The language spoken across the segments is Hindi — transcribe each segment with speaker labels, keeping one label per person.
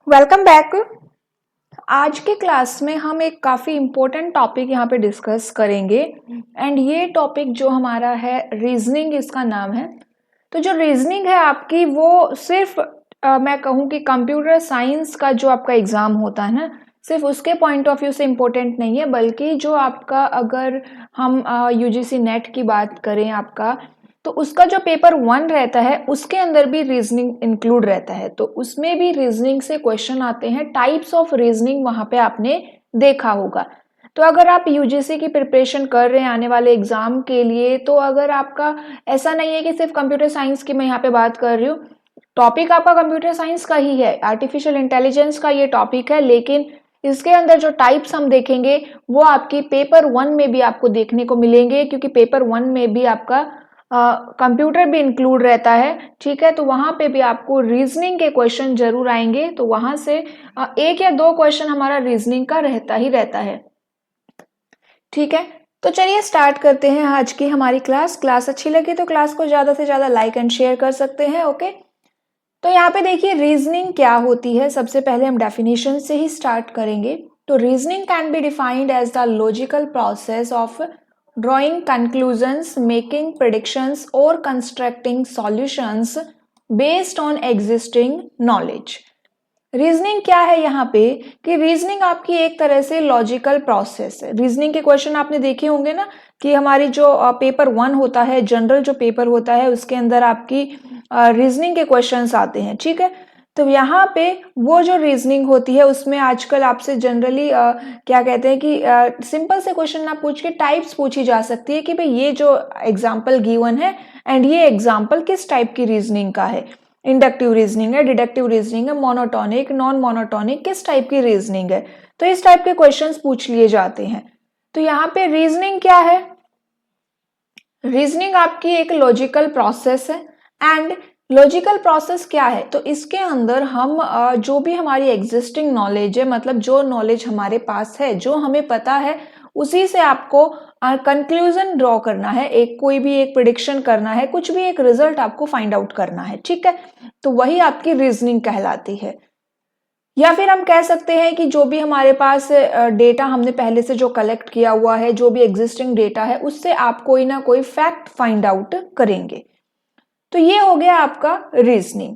Speaker 1: Welcome back. आज के क्लास में हम एक काफ़ी इम्पोर्टेंट टॉपिक यहाँ पे डिस्कस करेंगे एंड ये टॉपिक जो हमारा है रीजनिंग इसका नाम है। तो जो रीजनिंग है आपकी वो सिर्फ मैं कहूँ कि कंप्यूटर साइंस का जो आपका एग्ज़ाम होता है ना, सिर्फ उसके पॉइंट ऑफ व्यू से इम्पोर्टेंट नहीं है, बल्कि जो आपका अगर हम यूजीसी नेट की बात करें आपका, तो उसका जो पेपर 1 रहता है उसके अंदर भी रीजनिंग इंक्लूड रहता है। तो उसमें भी रीजनिंग से क्वेश्चन आते हैं, टाइप्स ऑफ रीजनिंग वहाँ पे आपने देखा होगा। तो अगर आप यूजीसी की प्रिपरेशन कर रहे हैं आने वाले एग्जाम के लिए, तो अगर आपका ऐसा नहीं है कि सिर्फ कंप्यूटर साइंस की मैं यहाँ पे बात कर रही हूँ, टॉपिक आपका कंप्यूटर साइंस का ही है, आर्टिफिशियल इंटेलिजेंस का ये टॉपिक है, लेकिन इसके अंदर जो टाइप्स हम देखेंगे वो आपकी पेपर 1 में भी आपको देखने को मिलेंगे, क्योंकि पेपर 1 में भी आपका कंप्यूटर भी इंक्लूड रहता है। ठीक है, तो वहां पे भी आपको रीजनिंग के क्वेश्चन जरूर आएंगे। तो वहां से एक या दो क्वेश्चन हमारा रीजनिंग का रहता ही रहता है। ठीक है, तो चलिए स्टार्ट करते हैं आज की हमारी क्लास अच्छी लगी तो क्लास को ज्यादा से ज्यादा लाइक एंड शेयर कर सकते हैं। ओके, तो यहाँ पे देखिए रीजनिंग क्या होती है। सबसे पहले हम डेफिनेशन से ही स्टार्ट करेंगे। तो reasoning can be defined as the logical process of drawing conclusions, making predictions or constructing solutions based on existing knowledge। Reasoning क्या है यहाँ पे कि रीजनिंग आपकी एक तरह से लॉजिकल प्रोसेस है। रीजनिंग के क्वेश्चन आपने देखे होंगे ना कि हमारी जो पेपर 1 होता है, जनरल जो पेपर होता है, उसके अंदर आपकी रीजनिंग के क्वेश्चंस आते हैं। ठीक है, तो यहाँ पे वो जो रीजनिंग होती है उसमें आजकल आपसे जनरली क्या कहते हैं कि सिंपल से क्वेश्चन ना पूछ के टाइप्स पूछी जा सकती है कि भाई ये जो एग्जाम्पल गिवन है एंड ये एग्जाम्पल किस टाइप की रीजनिंग का है। इंडक्टिव रीजनिंग है, डिडक्टिव रीजनिंग है, मोनोटोनिक, नॉन मोनोटोनिक, किस टाइप की रीजनिंग है। तो इस टाइप के क्वेश्चंस पूछ लिए जाते हैं। तो यहाँ पे रीजनिंग क्या है? रीजनिंग आपकी एक लॉजिकल प्रोसेस है। एंड लॉजिकल प्रोसेस क्या है? तो इसके अंदर हम जो भी हमारी एग्जिस्टिंग नॉलेज है, मतलब जो नॉलेज हमारे पास है, जो हमें पता है, उसी से आपको कंक्लूजन ड्रॉ करना है, एक कोई भी एक प्रिडिक्शन करना है, कुछ भी एक रिजल्ट आपको फाइंड आउट करना है। ठीक है, तो वही आपकी रीजनिंग कहलाती है। या फिर हम कह सकते हैं कि जो भी हमारे पास डेटा हमने पहले से जो कलेक्ट किया हुआ है, जो भी एग्जिस्टिंग डेटा है, उससे आप कोई ना कोई फैक्ट फाइंड आउट करेंगे। तो ये हो गया आपका रीजनिंग।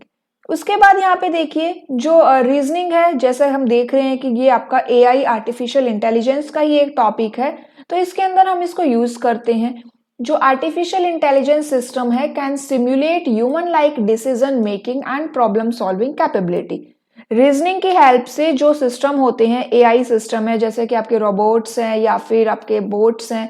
Speaker 1: उसके बाद यहाँ पे देखिए जो रीजनिंग है, जैसे हम देख रहे हैं कि ये आपका एआई आर्टिफिशियल इंटेलिजेंस का ही एक टॉपिक है। तो इसके अंदर हम इसको यूज करते हैं। जो आर्टिफिशियल इंटेलिजेंस सिस्टम है can simulate human like decision making and problem solving capability. Reasoning की हेल्प से जो सिस्टम होते हैं, एआई सिस्टम है, जैसे कि आपके रोबोट्स हैं या फिर आपके बोट्स हैं,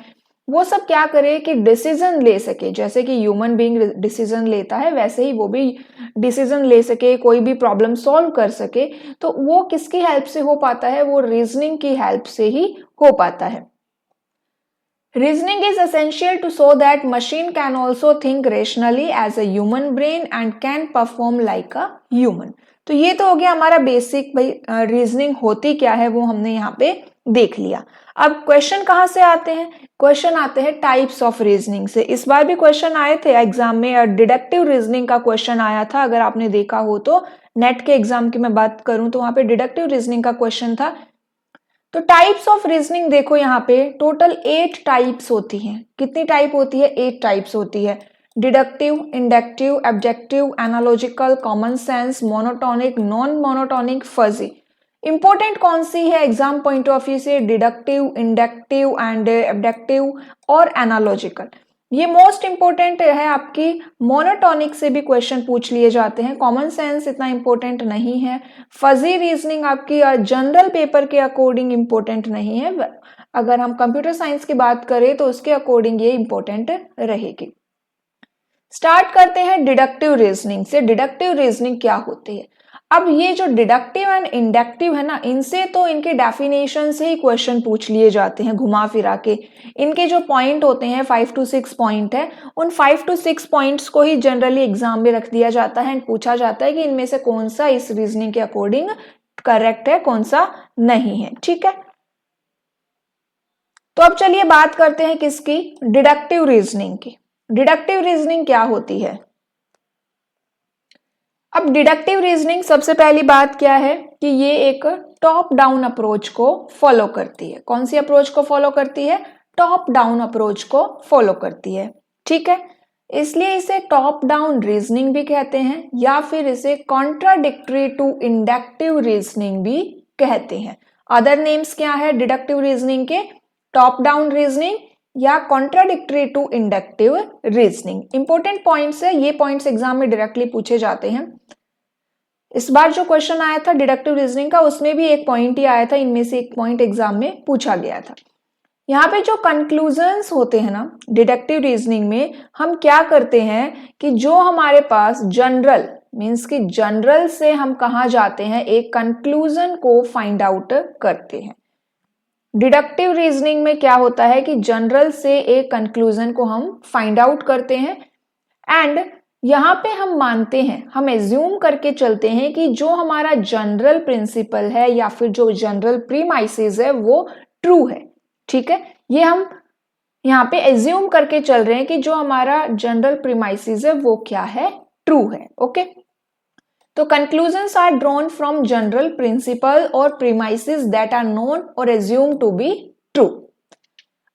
Speaker 1: वो सब क्या करे कि डिसीजन ले सके। जैसे कि ह्यूमन बीइंग डिसीजन लेता है, वैसे ही वो भी डिसीजन ले सके, कोई भी प्रॉब्लम सॉल्व कर सके। तो वो किसकी हेल्प से हो पाता है? वो रीजनिंग की हेल्प से ही हो पाता है। Reasoning is essential to show that machine can also think rationally as a human brain and can perform like a human। तो ये तो हो गया हमारा बेसिक, भाई रीजनिंग होती क्या है वो हमने यहाँ पे देख लिया। अब क्वेश्चन कहाँ से आते हैं? क्वेश्चन आते हैं टाइप्स ऑफ रीजनिंग से। इस बार भी क्वेश्चन आए थे एग्जाम में, डिडक्टिव रीजनिंग का क्वेश्चन आया था। अगर आपने देखा हो तो नेट के एग्जाम की मैं बात करूं तो वहां पे डिडक्टिव रीजनिंग का क्वेश्चन था। तो टाइप्स ऑफ रीजनिंग देखो, यहाँ पे टोटल 8 टाइप्स होती हैं। कितनी टाइप होती है? 8 टाइप्स होती है। Deductive, inductive, objective, analogical, common sense, monotonic, non monotonic, fuzzy. Important कौन सी है एग्जाम पॉइंट ऑफ व्यू से? डिडक्टिव, इंडक्टिव एंड ऑब्जेक्टिव और एनालॉजिकल। ये मोस्ट इंपॉर्टेंट है आपकी। मोनोटोनिक से भी क्वेश्चन पूछ लिए जाते हैं। कॉमन सेंस इतना इंपॉर्टेंट नहीं है। फजी रीजनिंग आपकी जनरल पेपर के अकॉर्डिंग इंपॉर्टेंट नहीं है। अगर हम कंप्यूटर साइंस की बात करें तो उसके अकॉर्डिंग ये इंपॉर्टेंट रहेगी। स्टार्ट करते हैं डिडक्टिव रीजनिंग से। डिडक्टिव रीजनिंग क्या होती है? अब ये जो डिडक्टिव एंड इंडक्टिव है ना, इनसे तो इनके डेफिनेशन से ही क्वेश्चन पूछ लिए जाते हैं घुमा फिरा के। इनके जो पॉइंट होते हैं 5 to 6 पॉइंट है, उन 5 to 6 पॉइंट्स को ही जनरली एग्जाम में रख दिया जाता है एंड पूछा जाता है कि इनमें से कौन सा इस रीजनिंग के अकॉर्डिंग करेक्ट है, कौन सा नहीं है। ठीक है, तो अब चलिए बात करते हैं किसकी? डिडक्टिव रीजनिंग की। डिडक्टिव रीजनिंग क्या होती है? अब डिडक्टिव रीजनिंग सबसे पहली बात क्या है कि ये एक टॉप डाउन अप्रोच को फॉलो करती है। कौन सी अप्रोच को फॉलो करती है? टॉप डाउन अप्रोच को फॉलो करती है। ठीक है, इसलिए इसे टॉप डाउन रीजनिंग भी कहते हैं या फिर इसे कॉन्ट्राडिक्टरी टू इंडक्टिव रीजनिंग भी कहते हैं। अदर नेम्स क्या है डिडक्टिव रीजनिंग के? टॉप डाउन रीजनिंग या contradictory to inductive reasoning. Important points है, ये पॉइंट्स एग्जाम में डायरेक्टली पूछे जाते हैं। इस बार जो क्वेश्चन आया था डिडक्टिव रीजनिंग का, उसमें भी एक पॉइंट ही आया था, इनमें से एक पॉइंट एग्जाम में पूछा गया था। यहाँ पे जो कंक्लूजन्स होते हैं ना डिडक्टिव रीजनिंग में, हम क्या करते हैं कि जो हमारे पास जनरल मीन्स कि जनरल से हम कहाँ जाते हैं, एक कंक्लूजन को फाइंड आउट करते हैं। डिडक्टिव रीजनिंग में क्या होता है कि जनरल से एक कंक्लूजन को हम फाइंड आउट करते हैं एंड यहाँ पे हम मानते हैं, हम एज्यूम करके चलते हैं कि जो हमारा जनरल प्रिंसिपल है या फिर जो जनरल प्रीमाइसेस है वो ट्रू है। ठीक है, ये हम यहाँ पे एज्यूम करके चल रहे हैं कि जो हमारा जनरल प्रीमाइसेस है वो क्या है? ट्रू है। ओके, तो conclusions are drawn from general principle और प्रीमाइसेस दैट आर नोन और एज्यूम टू बी ट्रू।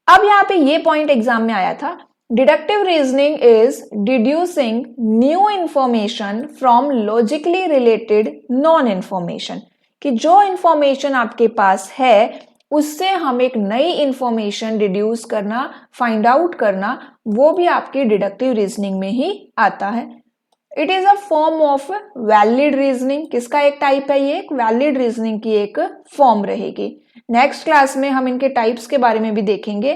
Speaker 1: अब यहाँ पे ये पॉइंट एग्जाम में आया था, deductive reasoning is deducing new information from logically related known information, कि जो इंफॉर्मेशन आपके पास है उससे हम एक नई इंफॉर्मेशन डिड्यूस करना, फाइंड आउट करना, वो भी आपके डिडक्टिव रीजनिंग में ही आता है। It is a form of valid reasoning. किसका एक टाइप है? ये एक वैलिड रीजनिंग की एक फॉर्म रहेगी। नेक्स्ट क्लास में हम इनके टाइप्स के बारे में भी देखेंगे।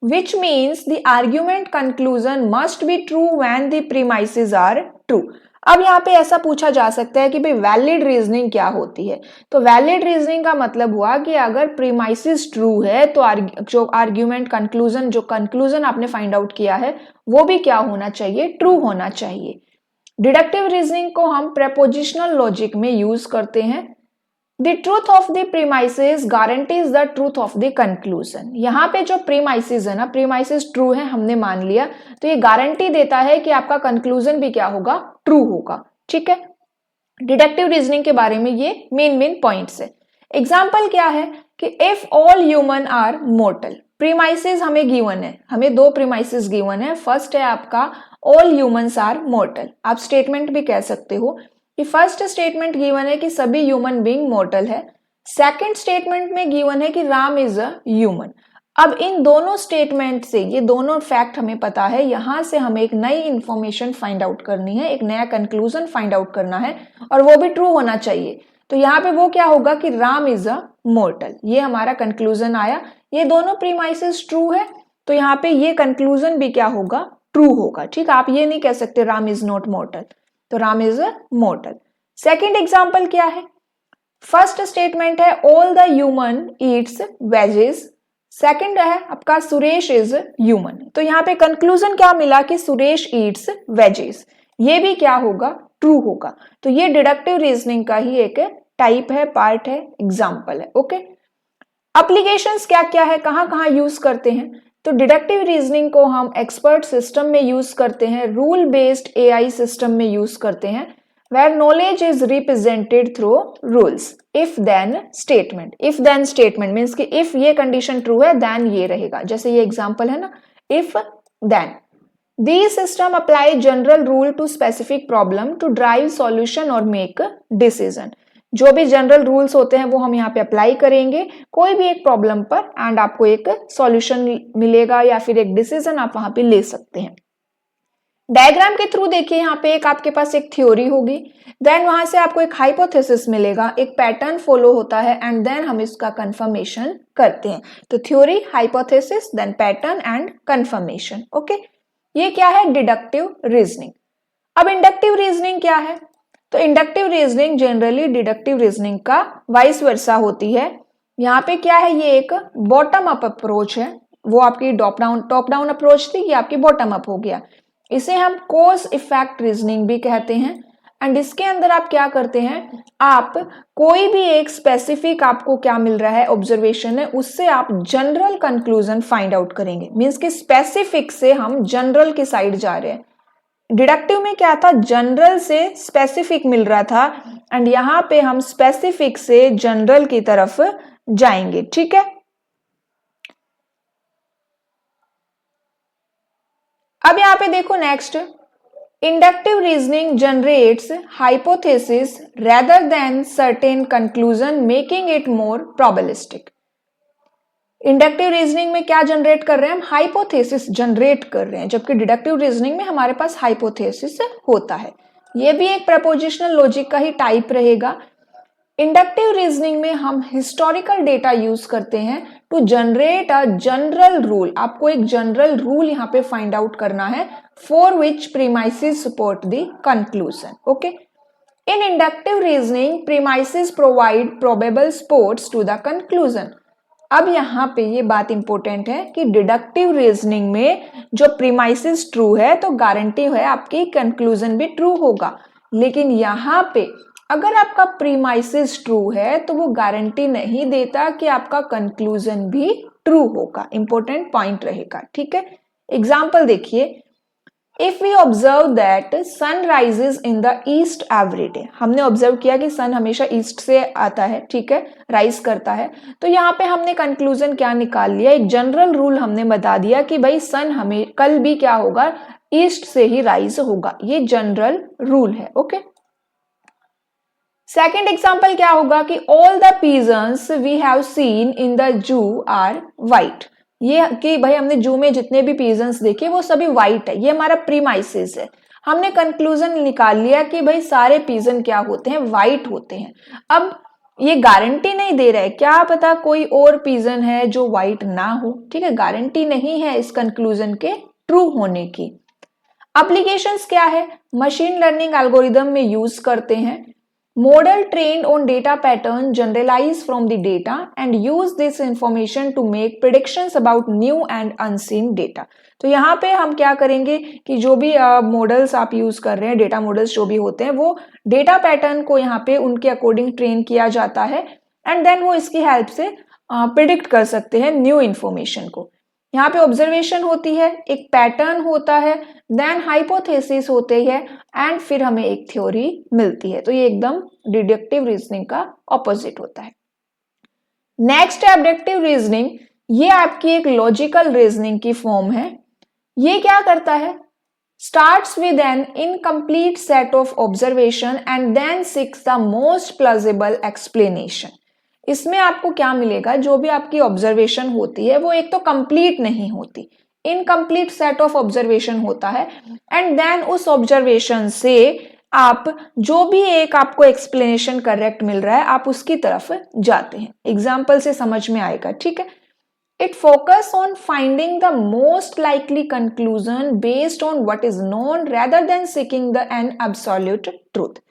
Speaker 1: Which means the argument conclusion must be true when the premises are true। अब यहाँ पे ऐसा पूछा जा सकता है कि भाई वैलिड रीजनिंग क्या होती है? तो वैलिड रीजनिंग का मतलब हुआ कि अगर प्रीमाइसिस ट्रू है तो जो आर्ग्यूमेंट कंक्लूजन, जो कंक्लूजन आपने फाइंड आउट किया है वो भी क्या होना चाहिए? ट्रू होना चाहिए। डिडक्टिव रीजनिंग को हम प्रेपोजिशनल लॉजिक में यूज करते हैं। The truth of the premises guarantees the truth of the conclusion। यहाँ पे जो premises है ना, premises true है हमने मान लिया, तो ये गारंटी देता है कि आपका कंक्लूजन भी क्या होगा? ट्रू होगा। ठीक है, डिडक्टिव रीजनिंग के बारे में ये मेन पॉइंट्स है। एग्जाम्पल क्या है कि if all human are mortal, premises हमें गिवन है, हमें दो प्रीमाइसेस गिवन है। फर्स्ट है आपका ऑल ह्यूमंस आर मोर्टल, आप स्टेटमेंट भी कह सकते हो कि फर्स्ट स्टेटमेंट गिवन है कि सभी ह्यूमन बीइंग मोर्टल है। सेकंड स्टेटमेंट में गिवन है कि राम इज अ ह्यूमन। अब इन दोनों स्टेटमेंट से, ये दोनों फैक्ट हमें पता है, यहां से हमें एक नई इंफॉर्मेशन फाइंड आउट करनी है, एक नया कंक्लूजन फाइंड आउट करना है और वो भी ट्रू होना चाहिए। तो यहाँ पे वो क्या होगा कि राम इज अ मोर्टल, ये हमारा कंक्लूजन आया। ये दोनों प्रीमाइसेस ट्रू है तो यहाँ पे ये कंक्लूजन भी क्या होगा? ट्रू होगा। ठीक, आप ये नहीं कह सकते राम इज नॉट मोर्टल, तो Ram is a mortar. Second example क्या है? फर्स्ट स्टेटमेंट है all the human Yeats wages, second है आपका सुरेश इज ह्यूमन। तो यहाँ पे कंक्लूजन क्या मिला कि सुरेश ईट्स वेजेस, ये भी क्या होगा? ट्रू होगा। तो ये डिडक्टिव रीजनिंग का ही एक टाइप है, पार्ट है, एग्जाम्पल है। ओके, एप्लीकेशंस क्या क्या है, कहाँ कहाँ यूज करते हैं? तो डिडक्टिव रीजनिंग को हम एक्सपर्ट सिस्टम में यूज करते हैं, रूल बेस्ड एआई सिस्टम में यूज करते हैं, where knowledge is represented through rules। if then statement, if then statement means कि if ये condition true है then ये रहेगा। जैसे ये example है ना, if then। These system apply general rule to specific problem to drive solution और make decision। जो भी जनरल रूल्स होते हैं वो हम यहाँ पे अप्लाई करेंगे कोई भी एक प्रॉब्लम पर एंड आपको एक सॉल्यूशन मिलेगा या फिर एक डिसीजन आप वहां पे ले सकते हैं। डायग्राम के थ्रू देखिए, यहाँ पे एक आपके पास एक थ्योरी होगी, देन वहां से आपको एक हाइपोथेसिस मिलेगा, एक पैटर्न फॉलो होता है एंड देन हम इसका कंफर्मेशन करते हैं। तो theory, hypothesis, then pattern and confirmation. Okay, ये क्या है? Deductive reasoning. अब इंडक्टिव रीजनिंग क्या है? तो inductive reasoning generally deductive reasoning का वाइस वर्सा होती है। यहाँ पे क्या है? ये एक बॉटम अप अप्रोच है, वो आपकी टॉप डाउन अप्रोच थी, ये आपकी बॉटम अप हो गया। इसे हम कॉज इफेक्ट रीजनिंग भी कहते हैं एंड इसके अंदर आप क्या करते हैं, आप कोई भी एक स्पेसिफिक आपको क्या मिल रहा है, ऑब्जर्वेशन है, उससे आप जनरल कंक्लूजन फाइंड आउट करेंगे। मींस कि स्पेसिफिक से हम जनरल की साइड जा रहे हैं। डिडक्टिव में क्या था? जनरल से स्पेसिफिक मिल रहा था एंड यहां पे हम स्पेसिफिक से जनरल की तरफ जाएंगे, ठीक है। अब यहां पे देखो next, inductive reasoning generates hypothesis rather than certain conclusion making it more probabilistic. Inductive reasoning में क्या जनरेट कर रहे हैं हम, हाइपोथेसिस जनरेट कर रहे हैं, जबकि डिडक्टिव रीजनिंग में हमारे पास हाइपोथेसिस होता है। ये भी एक प्रपोजिशनल लॉजिक का ही टाइप रहेगा। इंडक्टिव रीजनिंग में हम हिस्टोरिकल डेटा यूज करते हैं to generate a general rule. आपको एक जनरल रूल यहाँ पे फाइंड आउट करना है, for which premises support the conclusion. Okay, in inductive reasoning premises provide probable supports to the conclusion. अब यहाँ पे ये बात इंपॉर्टेंट है कि डिडक्टिव रीजनिंग में जो प्रीमाइसेस ट्रू है तो गारंटी है आपकी कंक्लूजन भी ट्रू होगा, लेकिन यहाँ पे अगर आपका प्रीमाइसेस ट्रू है तो वो गारंटी नहीं देता कि आपका कंक्लूजन भी ट्रू होगा। इंपॉर्टेंट पॉइंट रहेगा, ठीक है। एग्जाम्पल देखिए, if we observe that sun rises in the east every day. हमने ऑब्जर्व किया कि सन हमेशा ईस्ट से आता है, ठीक है, राइज करता है। तो यहाँ पे हमने कंक्लूजन क्या निकाल लिया, एक जनरल रूल हमने बता दिया कि भाई सन हमें कल भी क्या होगा, ईस्ट से ही राइज होगा। ये जनरल रूल है, ओके। सेकेंड एग्जाम्पल क्या होगा कि all the pigeons we have seen in the zoo are white. ये कि भाई हमने जू में जितने भी पीजन्स देखे वो सभी वाइट है, ये हमारा प्रीमाइसिस है। हमने कंक्लूजन निकाल लिया कि भाई सारे पीजन क्या होते हैं, वाइट होते हैं। अब ये गारंटी नहीं दे रहा है, क्या पता कोई और पीजन है जो वाइट ना हो, ठीक है, गारंटी नहीं है इस कंक्लूजन के ट्रू होने की। एप्लीकेशंस क्या है, मशीन लर्निंग एल्गोरिदम में यूज करते हैं। Model trained on data pattern generalize from the data and use this information to make predictions about new and unseen data। तो यहाँ पे हम क्या करेंगे कि जो भी मॉडल्स आप यूज कर रहे हैं, डेटा मॉडल्स जो भी होते हैं, वो डेटा पैटर्न को यहाँ पे उनके अकॉर्डिंग ट्रेन किया जाता है एंड देन वो इसकी हेल्प से प्रिडिक्ट कर सकते हैं न्यू इन्फॉर्मेशन को। यहाँ पे ऑब्जर्वेशन होती है, एक पैटर्न होता है, देन हाइपोथेसिस होते हैं एंड फिर हमें एक थ्योरी मिलती है। तो ये एकदम डिडक्टिव रीजनिंग का ऑपोजिट होता है। नेक्स्ट है अब्डक्टिव रीजनिंग। ये आपकी एक लॉजिकल रीजनिंग की फॉर्म है। ये क्या करता है, starts with an incomplete set of observation and then seeks the most plausible explanation. इसमें आपको क्या मिलेगा, जो भी आपकी ऑब्जर्वेशन होती है वो एक तो कंप्लीट नहीं होती, इनकम्प्लीट सेट ऑफ ऑब्जर्वेशन होता है एंड देन उस ऑब्जर्वेशन से आप जो भी एक आपको एक्सप्लेनेशन करेक्ट मिल रहा है आप उसकी तरफ जाते हैं। एग्जाम्पल से समझ में आएगा, ठीक है। It focus on finding the most likely conclusion based on what is known rather than seeking the an absolute truth.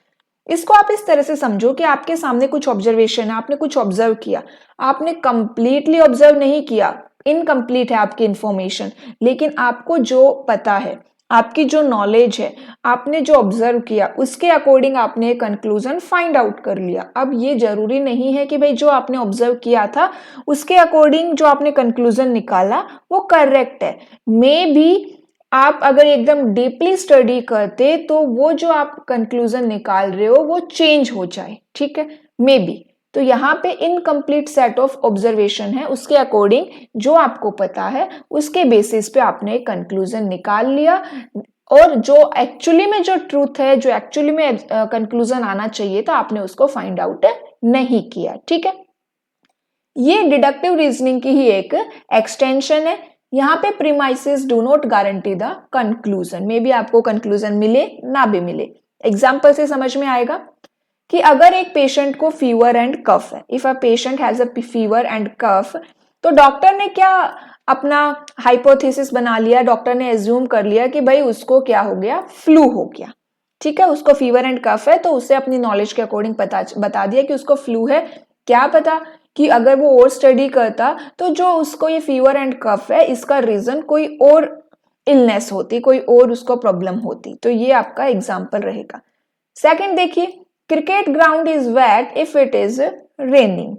Speaker 1: इसको आप इस तरह से समझो कि आपके सामने कुछ ऑब्जर्वेशन है, आपने कुछ ऑब्जर्व किया, आपने कंप्लीटली ऑब्जर्व नहीं किया, इनकम्प्लीट है आपकी इंफॉर्मेशन, लेकिन आपको जो पता है, आपकी जो नॉलेज है, आपने जो ऑब्जर्व किया उसके अकॉर्डिंग आपने एक कंक्लूजन फाइंड आउट कर लिया। अब ये जरूरी नहीं है कि भाई जो आपने ऑब्जर्व किया था उसके अकॉर्डिंग जो आपने कंक्लूजन निकाला वो करेक्ट है। मे बी आप अगर एकदम डीपली स्टडी करते तो वो जो आप कंक्लूजन निकाल रहे हो वो चेंज हो जाए, ठीक है, मे बी। तो यहाँ पे इनकम्प्लीट सेट ऑफ ऑब्जर्वेशन है, उसके अकॉर्डिंग जो आपको पता है उसके बेसिस पे आपने एक कंक्लूजन निकाल लिया और जो एक्चुअली में जो ट्रूथ है, जो एक्चुअली में कंक्लूजन आना चाहिए था, आपने उसको फाइंड आउट नहीं किया, ठीक है। ये डिडक्टिव रीजनिंग की ही एक एक्सटेंशन है। यहाँ पे premises do not guarantee the conclusion, may be आपको कंक्लूजन मिले ना भी मिले। एग्जाम्पल से समझ में आएगा कि अगर एक पेशेंट को फीवर एंड कफ है, if a patient has a fever and cough, तो डॉक्टर ने क्या अपना हाइपोथेसिस बना लिया, डॉक्टर ने एज्यूम कर लिया कि भाई उसको क्या हो गया, फ्लू हो गया, ठीक है, उसको फीवर एंड कफ है, तो उसे अपनी नॉलेज के अकॉर्डिंग बता दिया कि उसको फ्लू है। क्या पता कि अगर वो और स्टडी करता तो जो उसको ये फीवर एंड कफ है इसका रीजन कोई और इलनेस होती, कोई और उसको प्रॉब्लम होती। तो ये आपका एग्जाम्पल रहेगा। सेकंड देखिए, cricket ground is wet if it is raining.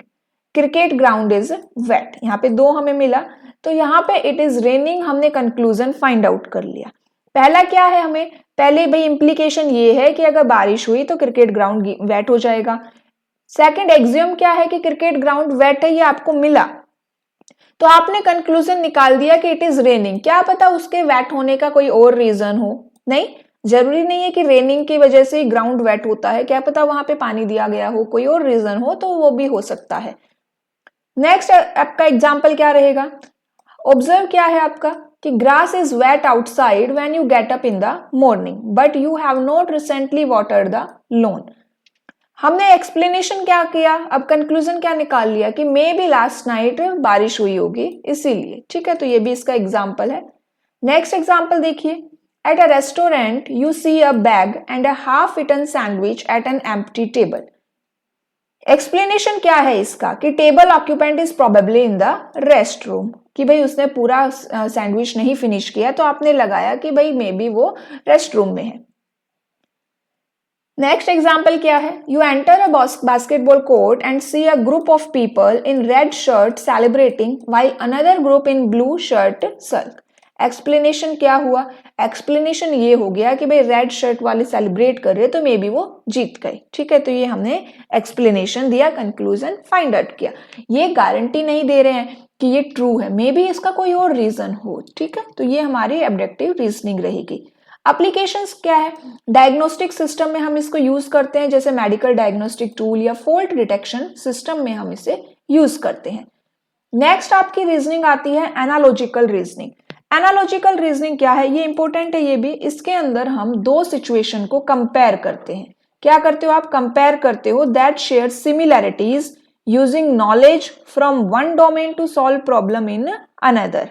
Speaker 1: Cricket ground is wet, यहाँ पे दो हमें मिला, तो यहाँ पे इट इज रेनिंग हमने कंक्लूजन फाइंड आउट कर लिया। पहला क्या है, हमें पहले भाई इम्प्लीकेशन ये है कि अगर बारिश हुई तो क्रिकेट ग्राउंड वेट हो जाएगा। सेकंड एक्सियम क्या है कि क्रिकेट ग्राउंड वेट है, ये आपको मिला तो आपने कंक्लूजन निकाल दिया कि इट इज रेनिंग। क्या पता उसके वेट होने का कोई और रीजन हो, नहीं, जरूरी नहीं है कि रेनिंग की वजह से ग्राउंड वेट होता है, क्या पता वहां पे पानी दिया गया हो, कोई और रीजन हो तो वो भी हो सकता है। नेक्स्ट आपका एग्जाम्पल क्या रहेगा, ऑब्जर्व क्या है आपका कि grass is wet outside when you get up in the morning but you have not recently watered the lawn. हमने एक्सप्लेनेशन क्या किया, अब कंक्लूजन क्या निकाल लिया कि मे बी लास्ट नाइट बारिश हुई होगी इसीलिए। ठीक है, तो ये भी इसका एग्जाम्पल है। नेक्स्ट एग्जाम्पल देखिए, at a restaurant you see a bag and a half eaten sandwich at an empty table. Explanation क्या है इसका कि table occupant is probably in the rest room, कि भाई उसने पूरा सैंडविच नहीं फिनिश किया तो आपने लगाया कि भाई मे बी वो रेस्ट रूम में है। नेक्स्ट एग्जाम्पल क्या है, you enter a basketball court and see a group of people in red shirt celebrating while another group in blue shirt sulk. Explanation क्या हुआ, एक्सप्लेनेशन ये हो गया कि भाई रेड शर्ट वाले सेलिब्रेट कर रहे तो मे बी वो जीत गए। ठीक है, तो ये हमने एक्सप्लेनेशन दिया, कंक्लूजन फाइंड आउट किया। ये गारंटी नहीं दे रहे हैं कि ये ट्रू है, मे बी इसका कोई और रीजन हो। ठीक है, तो ये हमारी ऑब्जेक्टिव रीजनिंग रहेगी। एप्लीकेशंस क्या है, डायग्नोस्टिक सिस्टम में हम इसको यूज करते हैं, जैसे मेडिकल डायग्नोस्टिक टूल या फॉल्ट डिटेक्शन सिस्टम में हम इसे यूज करते हैं। नेक्स्ट आपकी रीजनिंग आती है एनालॉजिकल रीजनिंग। एनालॉजिकल रीजनिंग क्या है, ये इंपॉर्टेंट है ये भी। इसके अंदर हम दो सिचुएशन को कंपेयर करते हैं। क्या करते हो आप, कंपेयर करते हो that share similarities using knowledge from one domain to solve problem in another.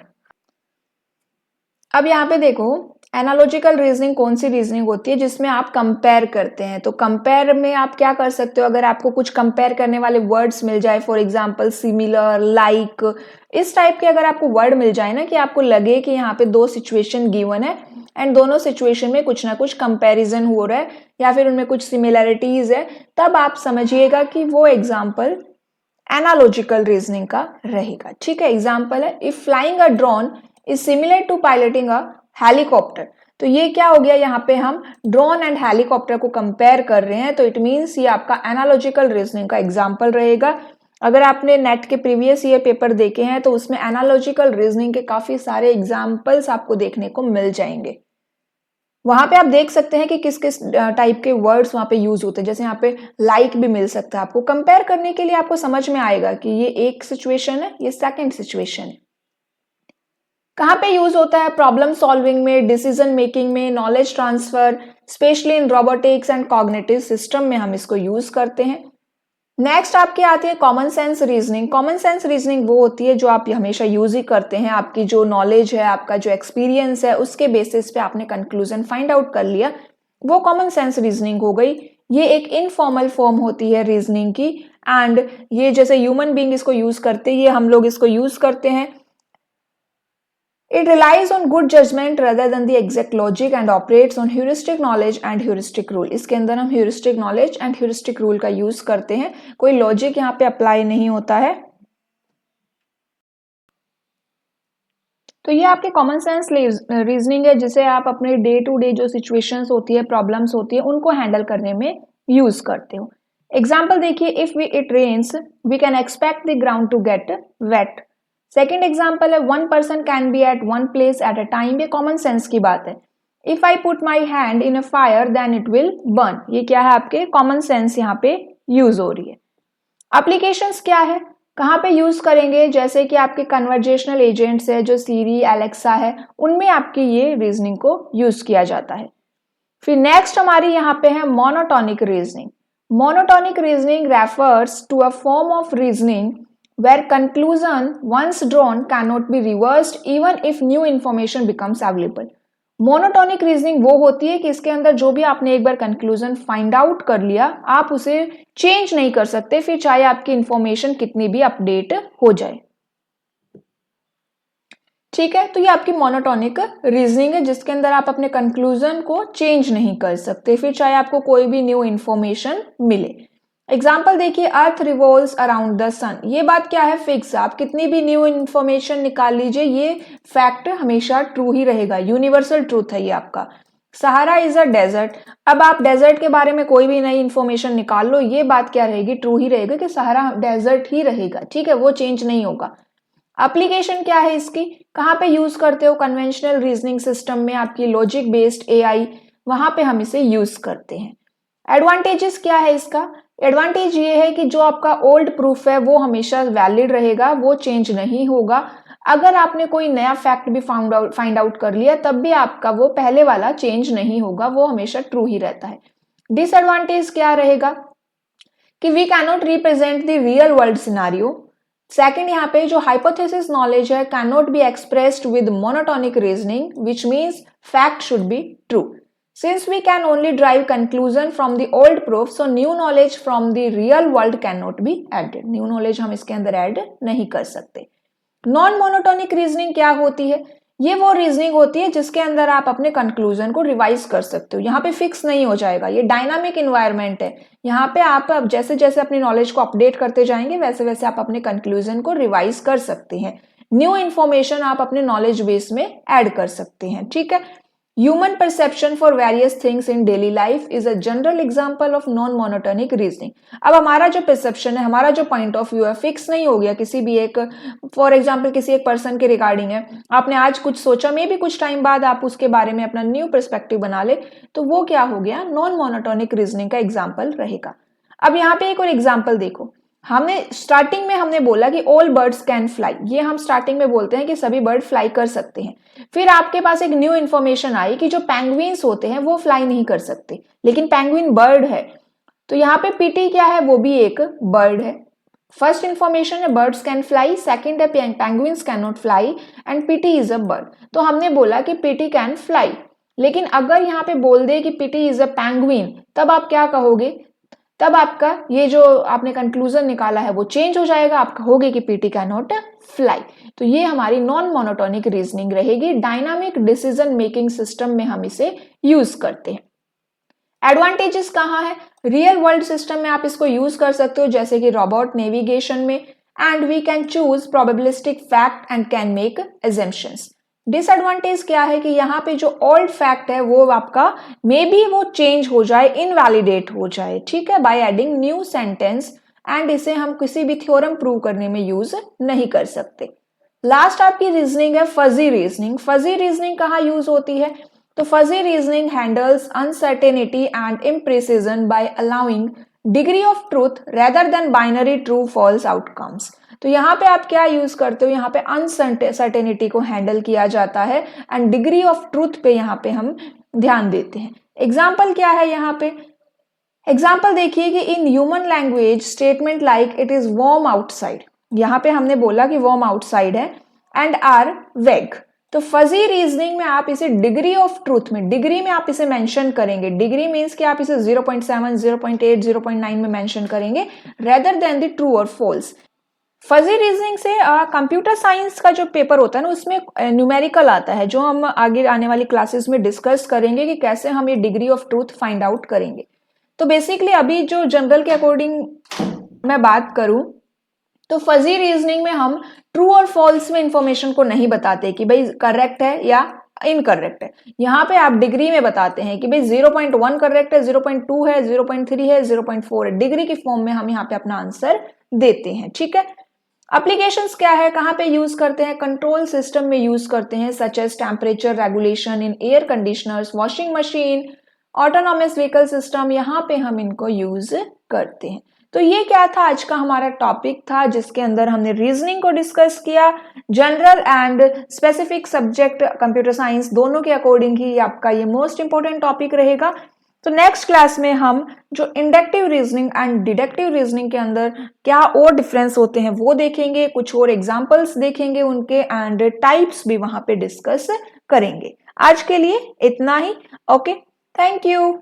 Speaker 1: अब यहाँ पे देखो, एनालॉजिकल रीजनिंग कौन सी रीजनिंग होती है जिसमें आप कंपेयर करते हैं। तो कंपेयर में आप क्या कर सकते हो, अगर आपको कुछ कंपेयर करने वाले वर्ड्स मिल जाए, फॉर एग्जांपल सिमिलर, लाइक, इस टाइप के अगर आपको वर्ड मिल जाए ना कि आपको लगे कि यहाँ पे दो सिचुएशन गिवन है एंड दोनों सिचुएशन में कुछ ना कुछ कंपेरिजन हो रहा है या फिर उनमें कुछ सिमिलैरिटीज है, तब आप समझिएगा कि वो एग्जाम्पल एनालॉजिकल रीजनिंग का रहेगा। ठीक है, एग्जाम्पल है, if flying a drone is similar to piloting a helicopter. तो ये क्या हो गया, यहाँ पे हम ड्रोन एंड हेलीकॉप्टर को कंपेयर कर रहे हैं, तो इट मीन्स ये आपका एनालॉजिकल रीजनिंग का एग्जाम्पल रहेगा। अगर आपने नेट के प्रीवियस ईयर पेपर देखे हैं तो उसमें एनालॉजिकल रीजनिंग के काफी सारे एग्जाम्पल्स आपको देखने को मिल जाएंगे। वहां पे आप देख सकते हैं कि किस किस टाइप के वर्ड्स वहां पे यूज होते हैं, जैसे यहाँ पे लाइक भी मिल सकता है आपको। कंपेयर करने के लिए आपको समझ में आएगा कि ये एक सिचुएशन है, ये सेकंड सिचुएशन है। कहाँ पे यूज होता है, प्रॉब्लम सॉल्विंग में, डिसीजन मेकिंग में, knowledge transfer, specially in robotics and cognitive system में हम इसको यूज करते हैं। नेक्स्ट आपकी आती है common sense reasoning. Common sense reasoning वो होती है जो आप हमेशा यूज ही करते हैं, आपकी जो नॉलेज है, आपका जो एक्सपीरियंस है, उसके बेसिस पे आपने कंक्लूजन फाइंड आउट कर लिया, वो कॉमन सेंस रीजनिंग हो गई। ये एक इनफॉर्मल फॉर्म होती है रीजनिंग की एंड ये जैसे ह्यूमन बीइंग इसको यूज करते हैं, ये हम लोग इसको यूज करते हैं। It relies on good judgment rather than the exact logic and operates on heuristic knowledge and heuristic rule। इसके अंदर हम heuristic knowledge and heuristic rule का यूज करते हैं, कोई लॉजिक यहाँ पे अप्लाई नहीं होता है। तो ये आपके कॉमन सेंस रीजनिंग है जिसे आप अपने डे टू डे जो सिचुएशंस होती है, प्रॉब्लम्स होती है, उनको हैंडल करने में यूज करते हो। एग्जाम्पल देखिए, if it rains we can expect the ground to get wet. Second example है, one person can be at one place at a time. ये कॉमन सेंस की बात है। If I put my hand in a fire then it will burn. ये क्या है, आपके कॉमन सेंस यहाँ पे यूज हो रही है। एप्लीकेशंस क्या है, कहाँ पे यूज करेंगे, जैसे कि आपके कन्वर्जेशनल एजेंट्स है जो सीरी, एलेक्सा है, उनमें आपकी ये रीजनिंग को यूज किया जाता है। फिर नेक्स्ट हमारी यहाँ पे है monotonic reasoning. Monotonic reasoning refers to a form of reasoning where conclusion once drawn cannot be reversed even if new information becomes available। Monotonic reasoning वो होती है कि इसके अंदर जो भी आपने एक बार कंक्लूजन फाइंड आउट कर लिया, आप उसे चेंज नहीं कर सकते, फिर चाहे आपकी इंफॉर्मेशन कितनी भी अपडेट हो जाए। ठीक है, तो ये आपकी मोनोटोनिक रीजनिंग है जिसके अंदर आप अपने कंक्लूजन को चेंज नहीं कर सकते, फिर चाहे आपको कोई भी न्यू इंफॉर्मेशन मिले। एग्जाम्पल देखिए, अर्थ रिवॉल्व्स अराउंड द सन। ये बात क्या है, फिक्स। आप कितनी भी न्यू इंफॉर्मेशन निकाल लीजिए, ये फैक्ट हमेशा ट्रू ही रहेगा, यूनिवर्सल ट्रूथ है ये आपका। सहारा इज अ डेजर्ट। अब आप डेजर्ट के बारे में कोई भी नई इंफॉर्मेशन निकाल लो, ये बात क्या रहेगी, ट्रू ही रहेगा कि सहारा डेजर्ट ही रहेगा, ठीक है, वो चेंज नहीं होगा। एप्लीकेशन क्या है इसकी, कहाँ पे यूज करते हो, कन्वेंशनल रीजनिंग सिस्टम में, आपकी लॉजिक बेस्ड एआई, वहां पे हम इसे यूज करते हैं। एडवांटेजेस क्या है इसका, एडवांटेज ये है कि जो आपका ओल्ड प्रूफ है वो हमेशा वैलिड रहेगा, वो चेंज नहीं होगा। अगर आपने कोई नया फैक्ट भी फाइंड आउट कर लिया तब भी आपका वो पहले वाला चेंज नहीं होगा, वो हमेशा ट्रू ही रहता है। डिसएडवांटेज क्या रहेगा कि we can not represent the real world scenario. Second, यहाँ पे जो हाइपोथेसिस नॉलेज है can not be expressed with monotonic reasoning which means fact should be true. Since we can only derive conclusion from the old proof, so new knowledge from the real world cannot be added. New knowledge हम इसके अंदर ऐड नहीं कर सकते। नॉन मोनोटोनिक रीजनिंग क्या होती है, ये वो रीजनिंग होती है जिसके अंदर आप अपने कंक्लूजन को रिवाइज कर सकते हो, यहाँ पे फिक्स नहीं हो जाएगा, ये डायनामिक इन्वायरमेंट है, यहाँ पे आप जैसे जैसे अपनी नॉलेज को अपडेट करते जाएंगे वैसे वैसे आप अपने कंक्लूजन को रिवाइज कर सकते हैं, न्यू इन्फॉर्मेशन आप अपने नॉलेज बेस में ऐड कर सकते हैं, ठीक है। Human perception for various things in daily life is a general example of non-monotonic reasoning. अब हमारा जो perception है, हमारा जो point of view है, फिक्स नहीं हो गया किसी भी एक, फॉर एग्जाम्पल किसी एक पर्सन के रिगार्डिंग है, आपने आज कुछ सोचा, मे बी कुछ टाइम बाद आप उसके बारे में अपना न्यू पर्सपेक्टिव बना ले, तो वो क्या हो गया, नॉन मोनोटोनिक रीजनिंग का एग्जाम्पल रहेगा। अब यहाँ पे एक और एग्जाम्पल देखो, हमने स्टार्टिंग में हमने बोला कि ऑल बर्ड्स कैन फ्लाई, ये हम स्टार्टिंग में बोलते हैं कि सभी बर्ड फ्लाई कर सकते हैं। फिर आपके पास एक न्यू इन्फॉर्मेशन आई कि जो पेंगुइन्स होते हैं वो फ्लाई नहीं कर सकते, लेकिन पेंगुइन बर्ड है, तो यहाँ पे पीटी क्या है, वो भी एक बर्ड है। फर्स्ट इंफॉर्मेशन है बर्ड्स कैन फ्लाई, सेकंड है penguins can not fly and PT is a bird, तो हमने बोला कि पीटी कैन फ्लाई। लेकिन अगर यहाँ पे बोल दे कि पीटी इज अ पेंगुइन, तब आप क्या कहोगे, तब आपका ये जो आपने कंक्लूजन निकाला है वो चेंज हो जाएगा, आप कहोगे कि पीटी कैन नॉट फ्लाई। तो ये हमारी नॉन मोनोटोनिक रीजनिंग रहेगी, डायनामिक डिसीजन मेकिंग सिस्टम में हम इसे यूज करते हैं। एडवांटेजेस कहाँ है, रियल वर्ल्ड सिस्टम में आप इसको यूज कर सकते हो, जैसे कि रोबोट नेविगेशन में, and we can choose probabilistic fact and can make assumptions. Disadvantage क्या है कि यहाँ पे जो ओल्ड फैक्ट है वो आपका मे बी वो चेंज हो जाए, इनवैलिडेट हो जाए, ठीक है, by adding new sentence, and इसे हम किसी भी थ्योरम प्रूव करने में यूज नहीं कर सकते। लास्ट आपकी रीजनिंग है फजी रीजनिंग। फजी रीजनिंग कहाँ यूज होती है, तो fuzzy reasoning handles uncertainty and imprecision by allowing degree of truth rather than binary true false outcomes. तो यहाँ पे आप क्या यूज करते हो, यहाँ पे अनसर्टेनिटी को हैंडल किया जाता है एंड डिग्री ऑफ ट्रूथ पे यहाँ पे हम ध्यान देते हैं। एग्जाम्पल क्या है यहाँ पे, एग्जाम्पल देखिए कि in human language statement like it is warm outside, यहाँ पे हमने बोला कि वार्म आउटसाइड है, एंड आर वेग, तो फजी रीजनिंग में आप इसे डिग्री ऑफ ट्रूथ में, डिग्री में आप इसे मेंशन करेंगे, डिग्री मींस कि आप इसे 0.7, 0.8, 0.9 में मेंशन करेंगे रेदर देन द ट्रू और फॉल्स। फजी रीजनिंग से कंप्यूटर साइंस का जो पेपर होता है ना उसमें न्यूमेरिकल आता है, जो हम आगे आने वाली क्लासेस में डिस्कस करेंगे कि कैसे हम ये degree of truth find out करेंगे। तो बेसिकली अभी जो जनरल के अकॉर्डिंग मैं बात करूं तो फजी रीजनिंग में हम ट्रू और फॉल्स में इंफॉर्मेशन को नहीं बताते कि भाई करेक्ट है या इनकरेक्ट है, यहाँ पे आप डिग्री में बताते हैं कि भाई 0.1 करेक्ट है, 0.2 है, 0.3 है, 0.4 है, डिग्री की फॉर्म में हम यहाँ पे अपना आंसर देते हैं, ठीक है। एप्लीकेशंस क्या है, कहाँ पे यूज करते हैं, कंट्रोल सिस्टम में यूज करते हैं, such as temperature regulation in air conditioners, washing machine, autonomous vehicle system, यहाँ पे हम इनको यूज करते हैं। तो ये क्या था आज का हमारा टॉपिक था जिसके अंदर हमने रीजनिंग को डिस्कस किया, general and specific subject computer science दोनों के अकॉर्डिंग ही आपका ये मोस्ट इंपॉर्टेंट टॉपिक रहेगा। तो नेक्स्ट क्लास में हम जो inductive reasoning and deductive reasoning के अंदर क्या और डिफरेंस होते हैं वो देखेंगे, कुछ और एग्जांपल्स देखेंगे उनके, एंड टाइप्स भी वहां पे डिस्कस करेंगे। आज के लिए इतना ही, ओके, थैंक यू।